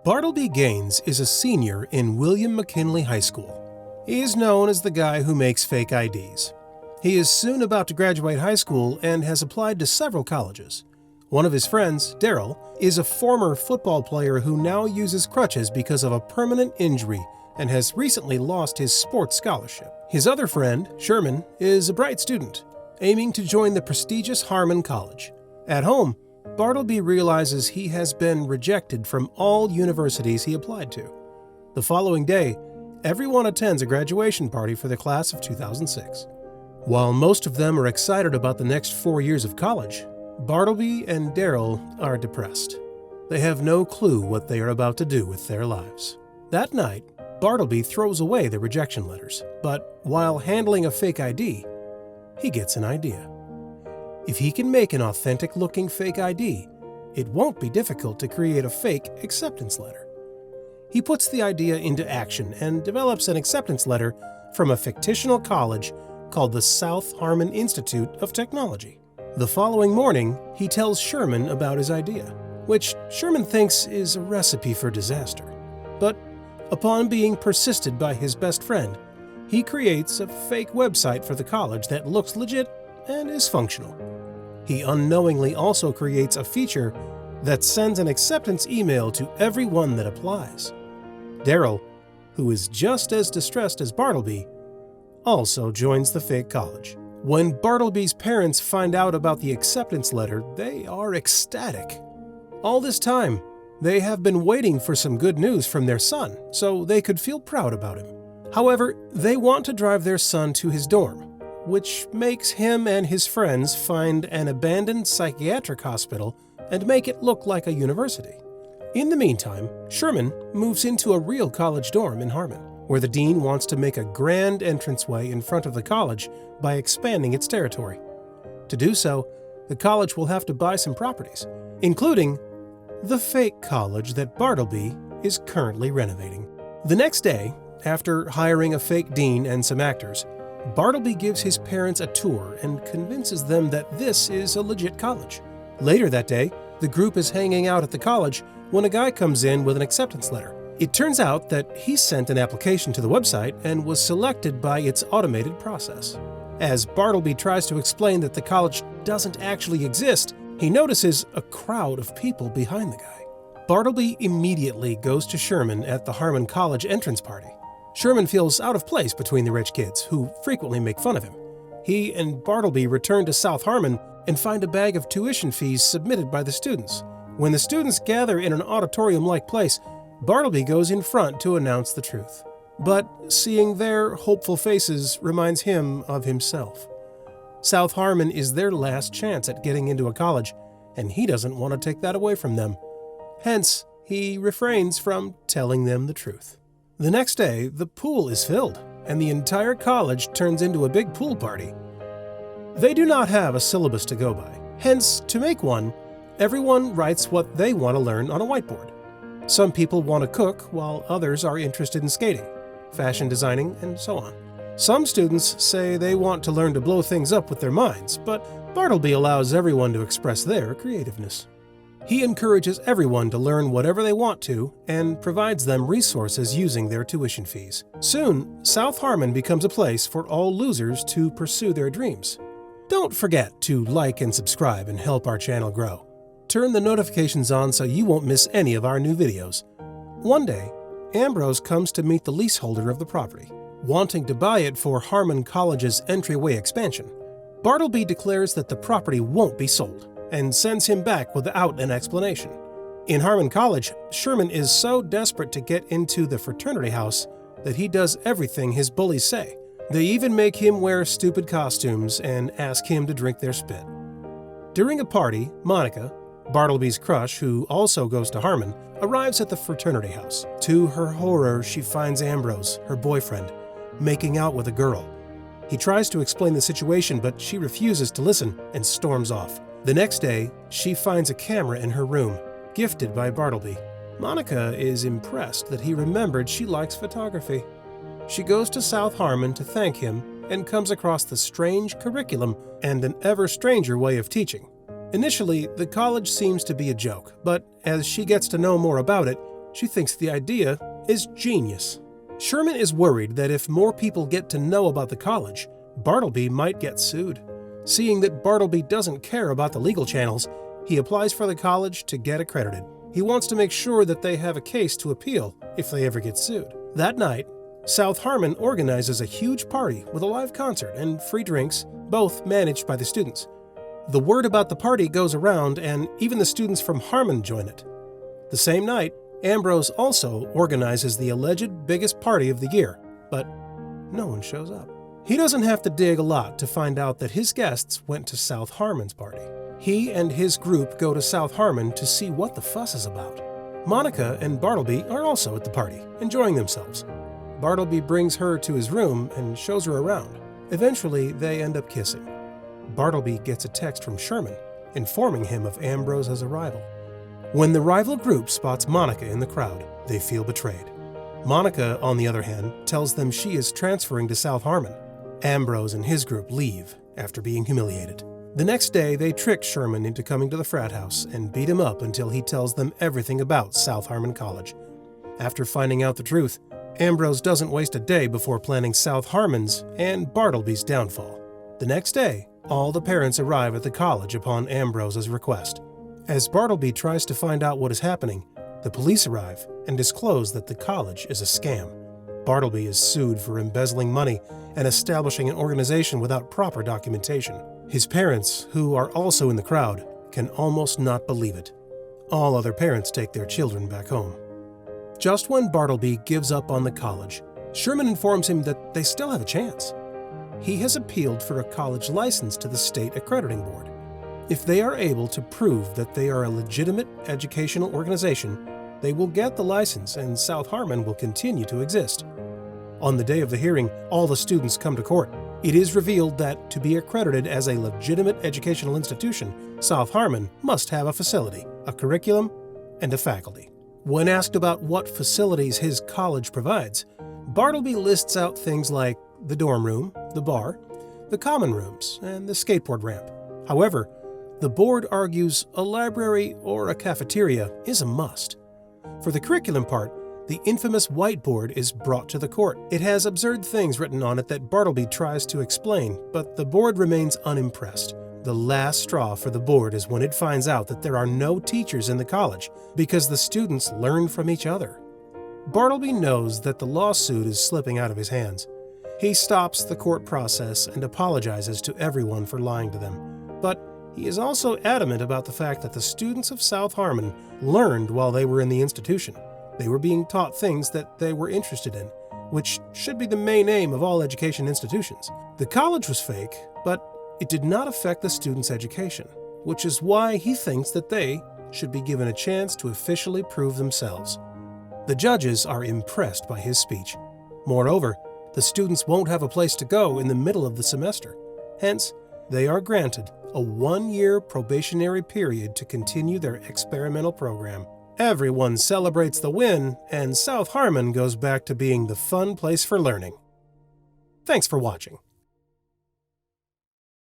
Bartleby Gaines is a senior in William McKinley High School. He is known as the guy who makes fake IDs. He is soon about to graduate high school and has applied to several colleges. One of his friends, Daryl, is a former football player who now uses crutches because of a permanent injury and has recently lost his sports scholarship. His other friend, Sherman, is a bright student, aiming to join the prestigious Harmon College. At home, Bartleby realizes he has been rejected from all universities he applied to. The following day, everyone attends a graduation party for the class of 2006. While most of them are excited about the next 4 years of college, Bartleby and Daryl are depressed. They have no clue what they are about to do with their lives. That night, Bartleby throws away the rejection letters, but while handling a fake ID, he gets an idea. If he can make an authentic-looking fake ID, it won't be difficult to create a fake acceptance letter. He puts the idea into action and develops an acceptance letter from a fictional college called the South Harmon Institute of Technology. The following morning, he tells Sherman about his idea, which Sherman thinks is a recipe for disaster. But upon being persisted by his best friend, he creates a fake website for the college that looks legit and is functional. He unknowingly also creates a feature that sends an acceptance email to everyone that applies. Daryl, who is just as distressed as Bartleby, also joins the fake college. When Bartleby's parents find out about the acceptance letter, they are ecstatic. All this time, they have been waiting for some good news from their son, so they could feel proud about him. However, they want to drive their son to his dorm, which makes him and his friends find an abandoned psychiatric hospital and make it look like a university. In the meantime, Sherman moves into a real college dorm in Harmon, where the dean wants to make a grand entranceway in front of the college by expanding its territory. To do so, the college will have to buy some properties, including the fake college that Bartleby is currently renovating. The next day, after hiring a fake dean and some actors, Bartleby gives his parents a tour and convinces them that this is a legit college. Later that day, the group is hanging out at the college when a guy comes in with an acceptance letter. It turns out that he sent an application to the website and was selected by its automated process. As Bartleby tries to explain that the college doesn't actually exist, he notices a crowd of people behind the guy. Bartleby immediately goes to Sherman at the Harmon College entrance party. Sherman feels out of place between the rich kids, who frequently make fun of him. He and Bartleby return to South Harmon and find a bag of tuition fees submitted by the students. When the students gather in an auditorium-like place, Bartleby goes in front to announce the truth. But seeing their hopeful faces reminds him of himself. South Harmon is their last chance at getting into a college, and he doesn't want to take that away from them. Hence, he refrains from telling them the truth. The next day, the pool is filled, and the entire college turns into a big pool party. They do not have a syllabus to go by. Hence, to make one, everyone writes what they want to learn on a whiteboard. Some people want to cook, while others are interested in skating, fashion designing, and so on. Some students say they want to learn to blow things up with their minds, but Bartleby allows everyone to express their creativeness. He encourages everyone to learn whatever they want to and provides them resources using their tuition fees. Soon, South Harmon becomes a place for all losers to pursue their dreams. Don't forget to like and subscribe and help our channel grow. Turn the notifications on so you won't miss any of our new videos. One day, Ambrose comes to meet the leaseholder of the property, wanting to buy it for Harmon College's entryway expansion. Bartleby declares that the property won't be sold and sends him back without an explanation. In Harmon College, Sherman is so desperate to get into the fraternity house that he does everything his bullies say. They even make him wear stupid costumes and ask him to drink their spit. During a party, Monica, Bartleby's crush, who also goes to Harmon, arrives at the fraternity house. To her horror, she finds Ambrose, her boyfriend, making out with a girl. He tries to explain the situation, but she refuses to listen and storms off. The next day, she finds a camera in her room, gifted by Bartleby. Monica is impressed that he remembered she likes photography. She goes to South Harmon to thank him and comes across the strange curriculum and an ever stranger way of teaching. Initially, the college seems to be a joke, but as she gets to know more about it, She thinks the idea is genius. Sherman is worried that if more people get to know about the college, Bartleby might get sued. Seeing that Bartleby doesn't care about the legal channels, he applies for the college to get accredited. He wants to make sure that they have a case to appeal if they ever get sued. That night, South Harmon organizes a huge party with a live concert and free drinks, both managed by the students. The word about the party goes around, and even the students from Harmon join it. The same night, Ambrose also organizes the alleged biggest party of the year, but no one shows up. He doesn't have to dig a lot to find out that his guests went to South Harmon's party. He and his group go to South Harmon to see what the fuss is about. Monica and Bartleby are also at the party, enjoying themselves. Bartleby brings her to his room and shows her around. Eventually, they end up kissing. Bartleby gets a text from Sherman, informing him of Ambrose's arrival. When the rival group spots Monica in the crowd, they feel betrayed. Monica, on the other hand, tells them she is transferring to South Harmon. Ambrose and his group leave after being humiliated. The next day, they trick Sherman into coming to the frat house and beat him up until he tells them everything about South Harmon College. After finding out the truth, Ambrose doesn't waste a day before planning South Harmon's and Bartleby's downfall. The next day, all the parents arrive at the college upon Ambrose's request. As Bartleby tries to find out what is happening, the police arrive and disclose that the college is a scam. Bartleby is sued for embezzling money and establishing an organization without proper documentation. His parents, who are also in the crowd, can almost not believe it. All other parents take their children back home. Just when Bartleby gives up on the college, Sherman informs him that they still have a chance. He has appealed for a college license to the state accrediting board. If they are able to prove that they are a legitimate educational organization, they will get the license and South Harmon will continue to exist. On the day of the hearing, all the students come to court. It is revealed that to be accredited as a legitimate educational institution, South Harmon must have a facility, a curriculum, and a faculty. When asked about what facilities his college provides, Bartleby lists out things like the dorm room, the bar, the common rooms, and the skateboard ramp. However, the board argues a library or a cafeteria is a must. For the curriculum part, the infamous whiteboard is brought to the court. It has absurd things written on it that Bartleby tries to explain, but the board remains unimpressed. The last straw for the board is when it finds out that there are no teachers in the college because the students learn from each other. Bartleby knows that the lawsuit is slipping out of his hands. He stops the court process and apologizes to everyone for lying to them. But he is also adamant about the fact that the students of South Harmon learned while they were in the institution. They were being taught things that they were interested in, which should be the main aim of all education institutions. The college was fake, but it did not affect the students' education, which is why he thinks that they should be given a chance to officially prove themselves. The judges are impressed by his speech. Moreover, the students won't have a place to go in the middle of the semester. Hence, they are granted a 1-year probationary period to continue their experimental program. Everyone celebrates the win, and South Harmon goes back to being the fun place for learning. Thanks for watching.